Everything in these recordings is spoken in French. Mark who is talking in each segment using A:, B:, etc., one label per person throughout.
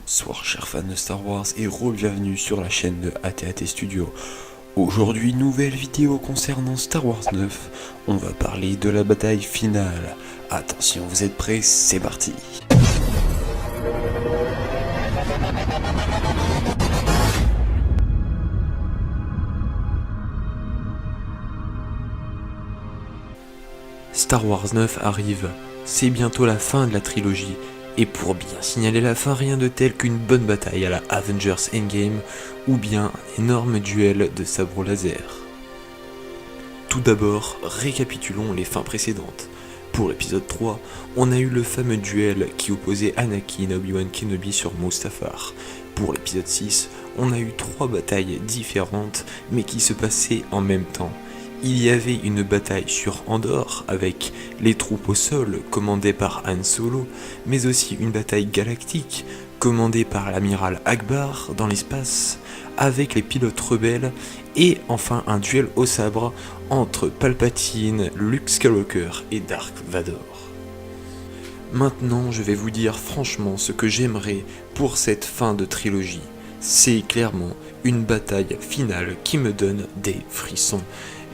A: Bonsoir chers fans de Star Wars et bienvenue sur la chaîne de AT&T Studio. Aujourd'hui, nouvelle vidéo concernant Star Wars 9. On va parler de la bataille finale. Attention, vous êtes prêts? C'est parti. Star Wars 9 arrive. C'est bientôt la fin de la trilogie. Et pour bien signaler la fin, rien de tel qu'une bonne bataille à la Avengers Endgame ou bien un énorme duel de sabre laser. Tout d'abord, récapitulons les fins précédentes. Pour l'épisode 3, on a eu le fameux duel qui opposait Anakin et Obi-Wan Kenobi sur Mustafar. Pour l'épisode 6, on a eu 3 batailles différentes mais qui se passaient en même temps. Il y avait une bataille sur Andorre avec les troupes au sol commandées par Han Solo, mais aussi une bataille galactique commandée par l'amiral Akbar dans l'espace avec les pilotes rebelles et enfin un duel au sabre entre Palpatine, Luke Skywalker et Dark Vador. Maintenant, je vais vous dire franchement ce que j'aimerais pour cette fin de trilogie. C'est clairement une bataille finale qui me donne des frissons.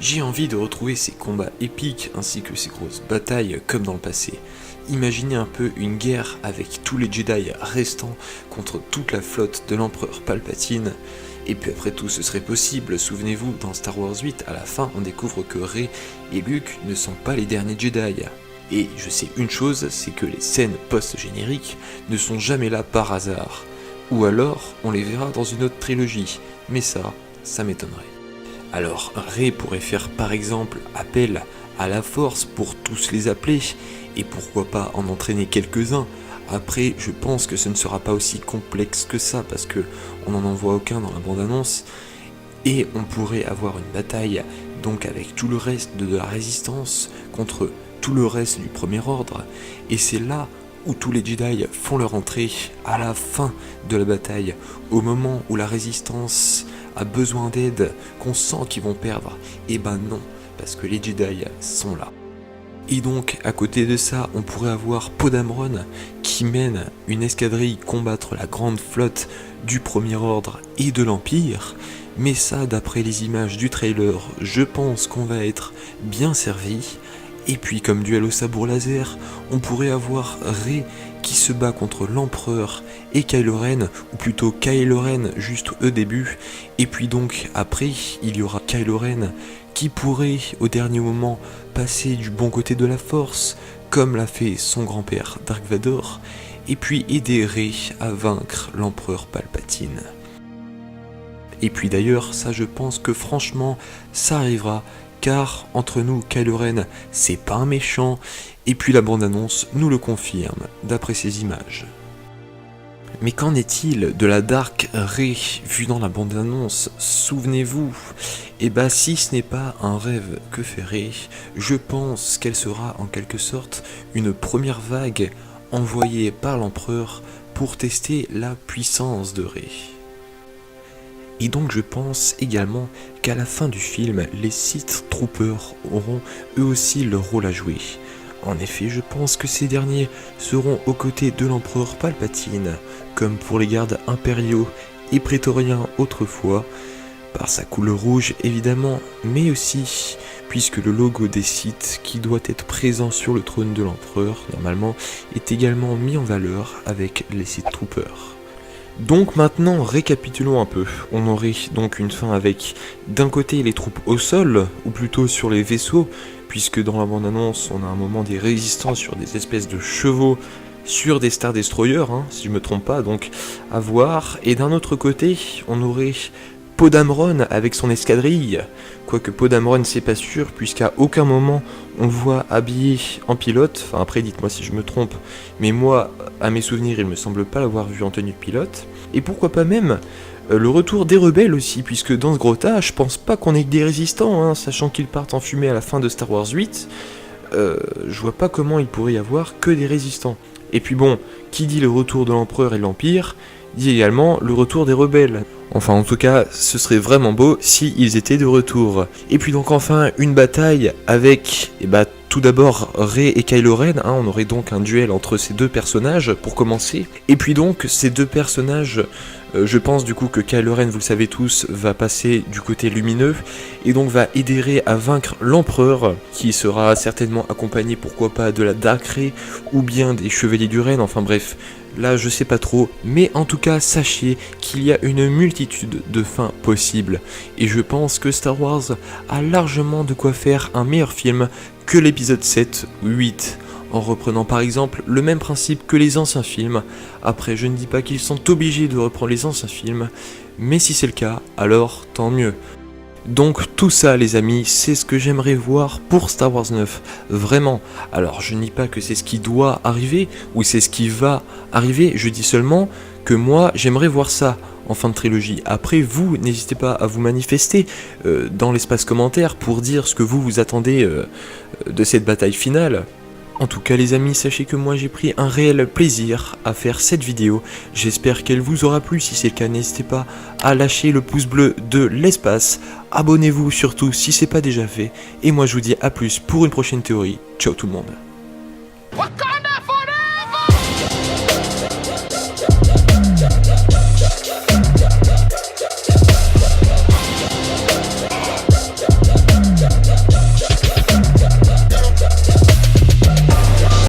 A: J'ai envie de retrouver ces combats épiques ainsi que ces grosses batailles comme dans le passé. Imaginez un peu une guerre avec tous les Jedi restants contre toute la flotte de l'empereur Palpatine. Et puis après tout ce serait possible, souvenez-vous, dans Star Wars 8, à la fin on découvre que Rey et Luke ne sont pas les derniers Jedi. Et je sais une chose, c'est que les scènes post-génériques ne sont jamais là par hasard. Ou alors on les verra dans une autre trilogie, mais ça m'étonnerait. Alors Rey pourrait faire par exemple appel à la force pour tous les appeler, et pourquoi pas en entraîner quelques-uns. Après je pense que ce ne sera pas aussi complexe que ça, parce que on n'en envoie aucun dans la bande-annonce, et on pourrait avoir une bataille donc avec tout le reste de la résistance contre tout le reste du premier ordre, et c'est là où tous les Jedi font leur entrée à la fin de la bataille, au moment où la résistance a besoin d'aide, qu'on sent qu'ils vont perdre. Et ben non, parce que les Jedi sont là. Et donc, à côté de ça, on pourrait avoir Poe Dameron qui mène une escadrille combattre la grande flotte du Premier Ordre et de l'Empire. Mais ça, d'après les images du trailer, je pense qu'on va être bien servi. Et puis comme duel au sabre laser, on pourrait avoir Rey qui se bat contre l'Empereur et Kylo Ren, ou plutôt Kylo Ren juste au début, et puis donc après il y aura Kylo Ren qui pourrait au dernier moment passer du bon côté de la force, comme l'a fait son grand-père Dark Vador, et puis aider Rey à vaincre l'Empereur Palpatine. Et puis d'ailleurs, ça je pense que franchement, ça arrivera, car entre nous, Kylo Ren, c'est pas un méchant, et puis la bande-annonce nous le confirme, d'après ces images. Mais qu'en est-il de la Dark Rey vue dans la bande-annonce? Souvenez-vous, et bah si ce n'est pas un rêve que fait Rey, je pense qu'elle sera en quelque sorte une première vague envoyée par l'empereur pour tester la puissance de Rey. Et donc je pense également qu'à la fin du film, les Sith Troopers auront eux aussi leur rôle à jouer. En effet, je pense que ces derniers seront aux côtés de l'empereur Palpatine, comme pour les gardes impériaux et prétoriens autrefois, par sa couleur rouge évidemment, mais aussi puisque le logo des Sith qui doit être présent sur le trône de l'empereur, normalement, est également mis en valeur avec les Sith Troopers. Donc maintenant, récapitulons un peu. On aurait donc une fin avec d'un côté les troupes au sol, ou plutôt sur les vaisseaux, puisque dans la bande-annonce on a un moment des résistants sur des espèces de chevaux sur des Star Destroyers, si je me trompe pas, donc à voir. Et d'un autre côté, on aurait Poe Dameron avec son escadrille, quoique Poe Dameron c'est pas sûr, puisqu'à aucun moment on le voit habillé en pilote, enfin après dites-moi si je me trompe, mais moi, à mes souvenirs, il me semble pas l'avoir vu en tenue de pilote, et pourquoi pas même le retour des rebelles aussi, puisque dans ce gros-tas, je pense pas qu'on ait que des résistants, sachant qu'ils partent en fumée à la fin de Star Wars 8, je vois pas comment il pourrait y avoir que des résistants. Et puis bon, qui dit le retour de l'empereur et de l'empire, dit également le retour des rebelles. Enfin en tout cas, ce serait vraiment beau s'ils étaient de retour. Et puis donc enfin, une bataille avec, tout d'abord Rey et Kylo Ren, on aurait donc un duel entre ces deux personnages pour commencer. Et puis donc, ces deux personnages, je pense du coup que Kylo Ren, vous le savez tous, va passer du côté lumineux, et donc va aider Rey à vaincre l'Empereur, qui sera certainement accompagné, pourquoi pas, de la Dark Rey, ou bien des Chevaliers du Ren, enfin bref. Là, je sais pas trop, mais en tout cas, sachez qu'il y a une multitude de fins possibles. Et je pense que Star Wars a largement de quoi faire un meilleur film que l'épisode 7 ou 8. En reprenant par exemple le même principe que les anciens films. Après, je ne dis pas qu'ils sont obligés de reprendre les anciens films, mais si c'est le cas, alors tant mieux. Donc tout ça les amis, c'est ce que j'aimerais voir pour Star Wars 9, vraiment. Alors je ne dis pas que c'est ce qui doit arriver, ou c'est ce qui va arriver, je dis seulement que moi j'aimerais voir ça en fin de trilogie. Après vous, n'hésitez pas à vous manifester dans l'espace commentaire pour dire ce que vous attendez de cette bataille finale. En tout cas les amis, sachez que moi j'ai pris un réel plaisir à faire cette vidéo. J'espère qu'elle vous aura plu. Si c'est le cas, n'hésitez pas à lâcher le pouce bleu de l'espace. Abonnez-vous surtout si c'est pas déjà fait. Et moi je vous dis à plus pour une prochaine théorie. Ciao tout le monde.